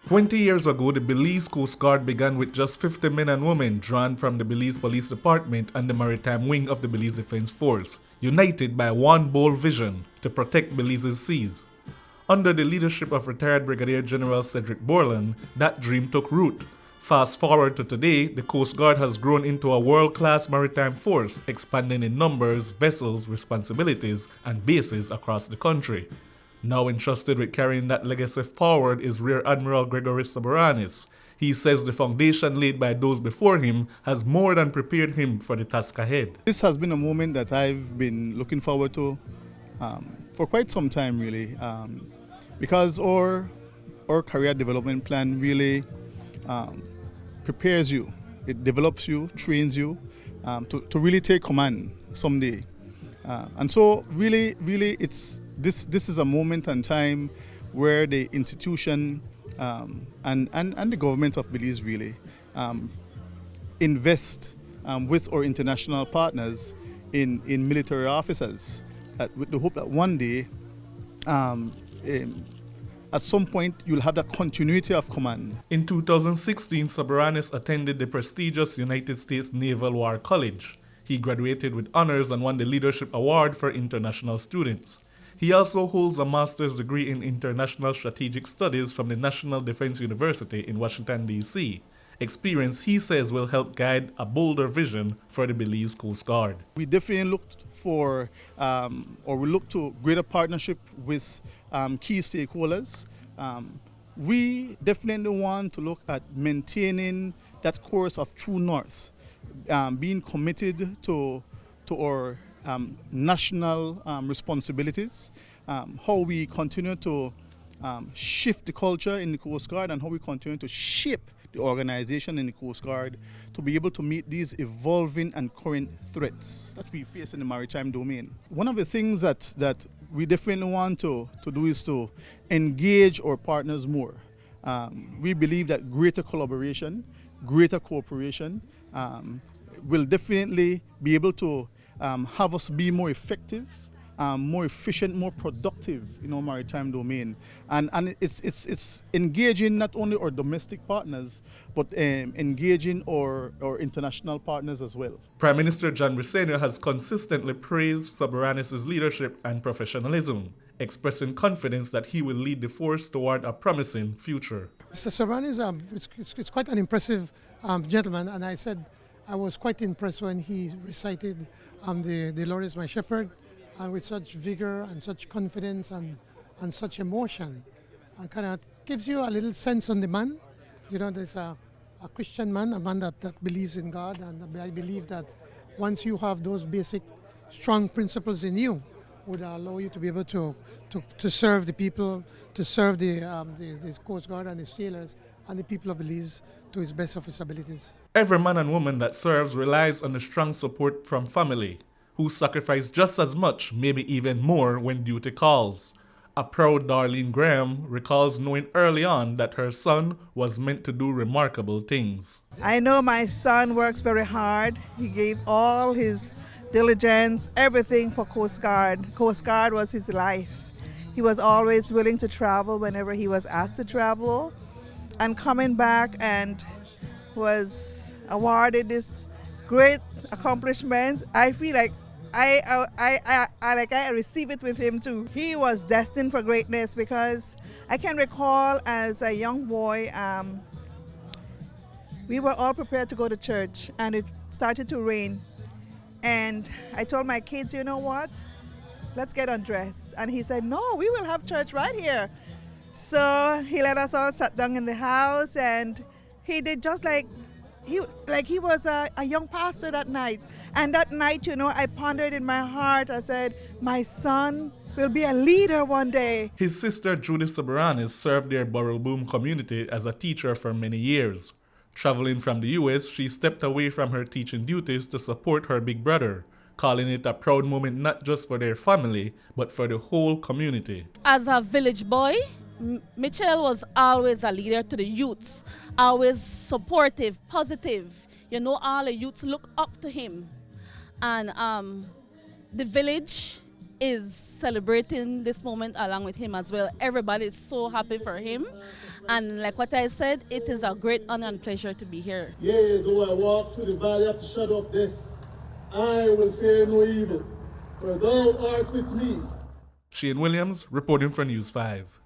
20 years ago, the Belize Coast Guard began with just 50 men and women drawn from the Belize Police Department and the Maritime Wing of the Belize Defense Force, united by one bold vision to protect Belize's seas. Under the leadership of retired Brigadier General Cedric Borland, that dream took root. Fast forward to today, the Coast Guard has grown into a world-class maritime force, expanding in numbers, vessels, responsibilities, and bases across the country. Now entrusted with carrying that legacy forward is Rear Admiral Gregory Soberanis. He says the foundation laid by those before him has more than prepared him for the task ahead. This has been a moment that I've been looking forward to for quite some time, really, because our career development plan really prepares you. It develops you, trains you to really take command someday. And so really this is a moment and time where the institution and the government of Belize really invest with our international partners in military officers with the hope that one day at some point you'll have that continuity of command. In 2016, Soberanis attended the prestigious United States Naval War College. He graduated with honors and won the Leadership Award for International Students. He also holds a master's degree in International Strategic Studies from the National Defense University in Washington, D.C. Experience, he says, will help guide a bolder vision for the Belize Coast Guard. We definitely looked for, we look to greater partnership with key stakeholders. We definitely want to look at maintaining that course of true north, being committed to our national responsibilities, how we continue to shift the culture in the Coast Guard and how we continue to shape the organization in the Coast Guard to be able to meet these evolving and current threats that we face in the maritime domain. One of the things that we definitely want to do is to engage our partners more. We believe that greater collaboration, greater cooperation will definitely be able to have us be more effective, more efficient, more productive in our maritime domain. And it's engaging not only our domestic partners, but engaging our international partners as well. Prime Minister John Briceño has consistently praised Soberanis' leadership and professionalism, expressing confidence that he will lead the force toward a promising future. Mr. Soberanis is quite an impressive gentleman, and I was quite impressed when he recited the Lord is my shepherd, and with such vigor and such confidence and such emotion. It kind of gives you a little sense on the man. You know, there's a Christian man, a man that believes in God, and I believe that once you have those basic strong principles in you, would allow you to be able to serve the people, to serve the Coast Guard and the sailors and the people of Belize to his best of his abilities. Every man and woman that serves relies on the strong support from family, who sacrifice just as much, maybe even more, when duty calls. A proud Darlene Graham recalls knowing early on that her son was meant to do remarkable things. I know my son works very hard. He gave all his diligence, everything for Coast Guard. Coast Guard was his life. He was always willing to travel whenever he was asked to travel, and coming back and was awarded this great accomplishment. I feel like I receive it with him too. He was destined for greatness because I can recall as a young boy, we were all prepared to go to church and it started to rain. And I told my kids, you know what? Let's get undressed. And he said, no, we will have church right here. So he let us all sit down in the house, and he did just like he was a young pastor that night. And that night, you know, I pondered in my heart, I said, my son will be a leader one day. His sister Judith Soberanis served their Burrelboom community as a teacher for many years. Traveling from the U.S., she stepped away from her teaching duties to support her big brother, calling it a proud moment not just for their family, but for the whole community. As a village boy, Mitchell was always a leader to the youths, always supportive, positive. You know, all the youths look up to him. And the village is celebrating this moment along with him as well. Everybody is so happy for him. And like what I said, it is a great honor and pleasure to be here. Yea, though I walk through the valley of the shadow of death, I will fear no evil, for thou art with me. Shane Williams reporting for News 5.